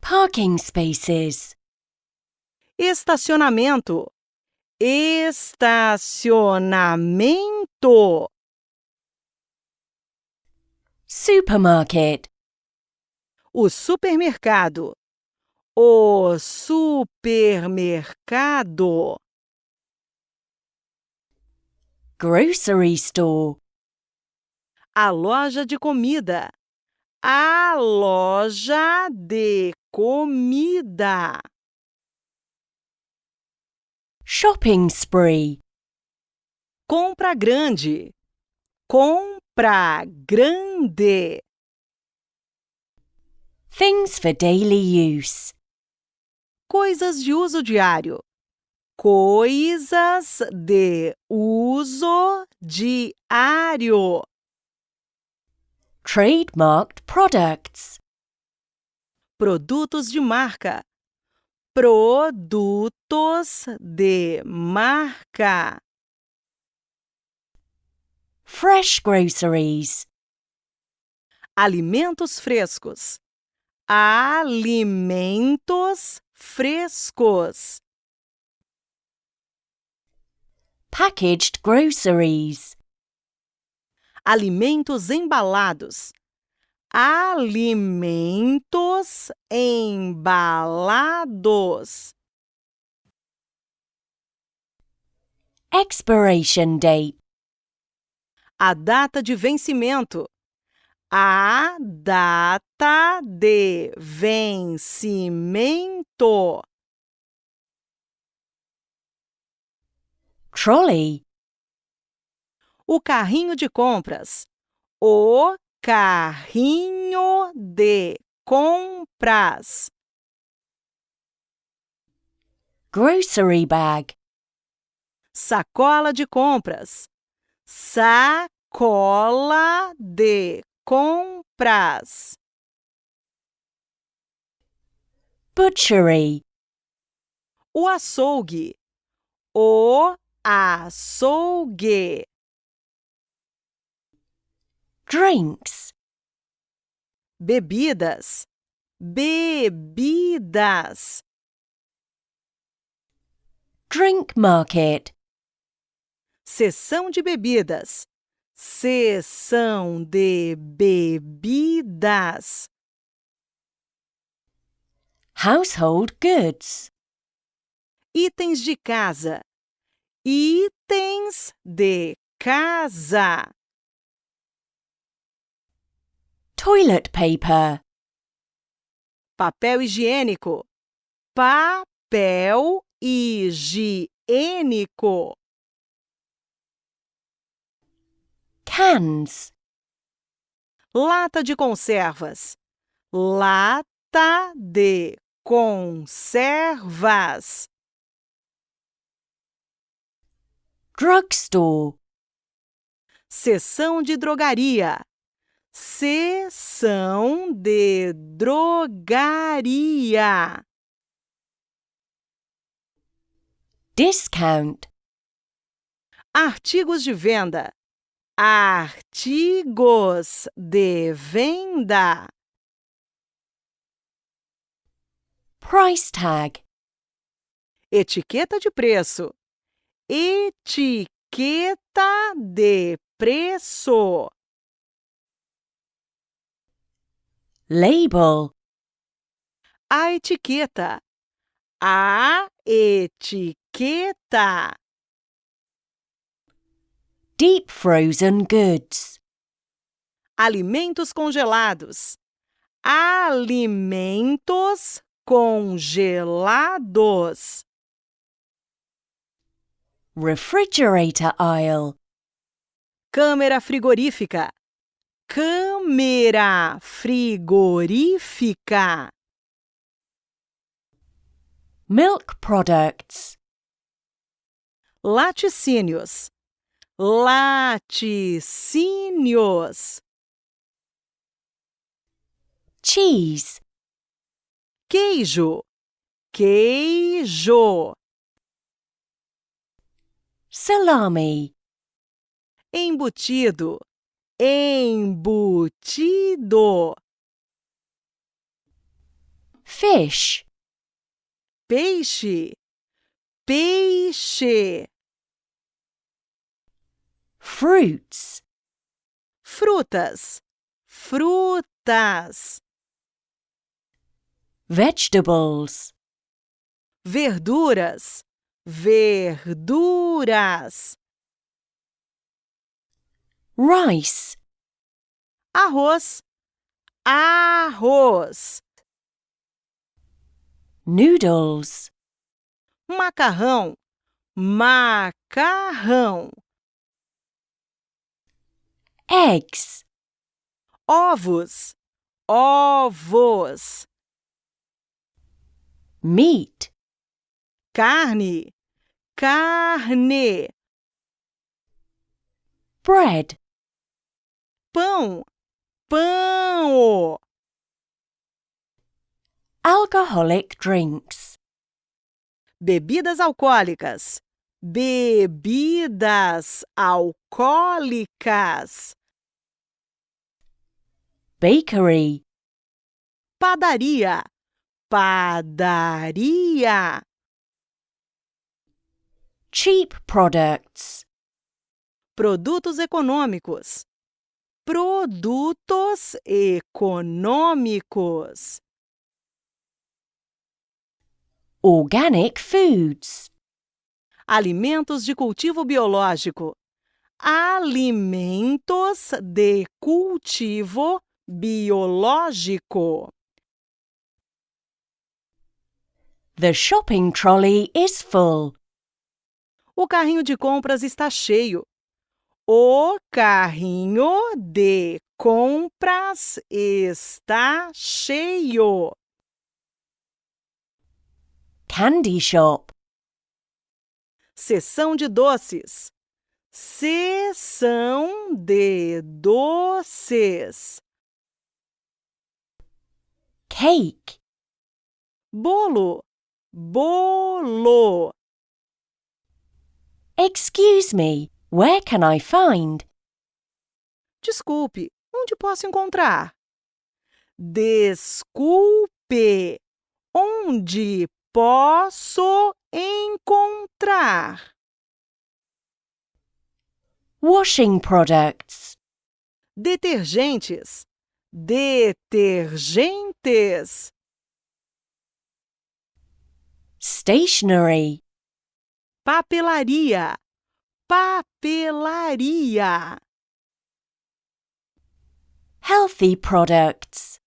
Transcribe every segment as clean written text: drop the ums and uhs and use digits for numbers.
Parking spaces. Estacionamento. Estacionamento. Supermarket. O supermercado. O supermercado. Grocery store. A loja de comida. A loja de comida. Shopping spree. Compra grande. Compra grande. Things for daily use. Coisas de uso diário. Coisas de uso diário. Trademarked products. Produtos de marca. Produtos de marca. Fresh groceries. Alimentos frescos. Alimentos frescos. Packaged groceries. Alimentos embalados. Alimentos embalados. Expiration date. A data de vencimento. A data de vencimento. Trolley. O carrinho de compras. O carrinho de compras. Grocery bag. Sacola de compras. Sacola de compras. Butchery. O açougue. O açougue. Drinks. Bebidas. Bebidas. Drink market. Seção de bebidas. Seção de bebidas. Household goods. Itens de casa. Itens de casa. Toilet paper. Papel higiênico. Papel higiênico. Cans. Lata de conservas. Lata de conservas. Drugstore. Seção de drogaria. Seção de drogaria. Discount. Artigos de venda. Artigos de venda. Price tag. Etiqueta de preço. Etiqueta de preço. Label. A etiqueta. A etiqueta. Deep frozen goods. Alimentos congelados. Alimentos congelados. Refrigerator aisle. Câmera frigorífica. Câmera frigorífica. Milk products. Laticínios. Laticínios. Cheese. Queijo. Queijo. Salami. Embutido. Embutido. Fish. Peixe. Peixe. Fruits. Frutas. Frutas. Vegetables. Verduras. Verduras. Rice. Arroz. Arroz. Noodles. Macarrão. Macarrão. Eggs. Ovos. Ovos. Meat. Carne. Carne. Bread. Pão. Pão. Alcoholic drinks. Bebidas alcoólicas. Bebidas alcoólicas. Bakery. Padaria. Padaria. Cheap products. Produtos econômicos. Produtos econômicos. Organic foods. Alimentos de cultivo biológico. Alimentos de cultivo biológico. The shopping trolley is full. O carrinho de compras está cheio. O carrinho de compras está cheio. Candy shop. Seção de doces. Seção de doces. Cake. Bolo. Bolo. Excuse me, where can I find? Desculpe, onde posso encontrar? Desculpe, onde posso encontrar? Washing products. Detergentes. Detergentes. Stationery. Papelaria. Papelaria. Healthy products.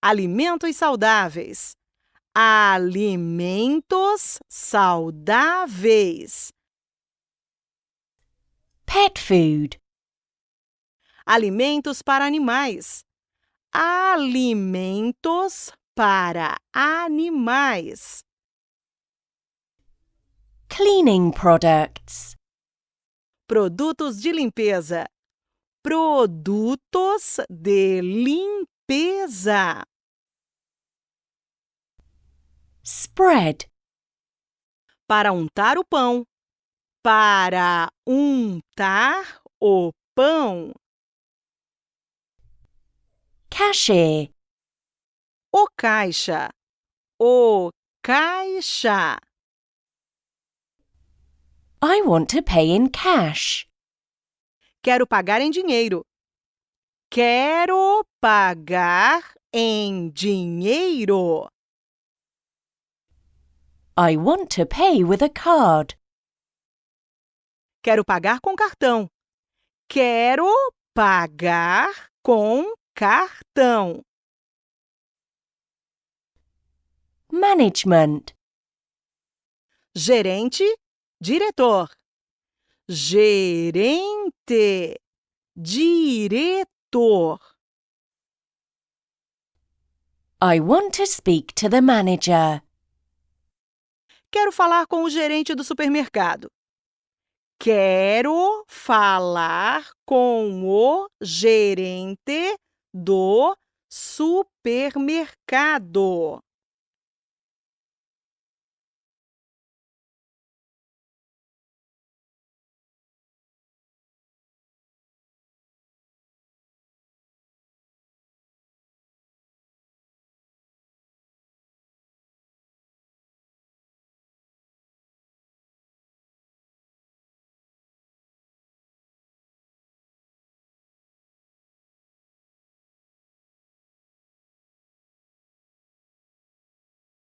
Alimentos saudáveis. Alimentos saudáveis. Pet food. Alimentos para animais. Alimentos para animais. Cleaning products. Produtos de limpeza. Produtos de limpeza. Spread. Para untar o pão. Para untar o pão. Cashier. O caixa. O caixa. I want to pay in cash. Quero pagar em dinheiro. Quero pagar em dinheiro. I want to pay with a card. Quero pagar com cartão. Quero pagar com cartão. Management. Gerente, diretor. Gerente, diretor. I want to speak to the manager. Quero falar com o gerente do supermercado. Quero falar com o gerente do supermercado.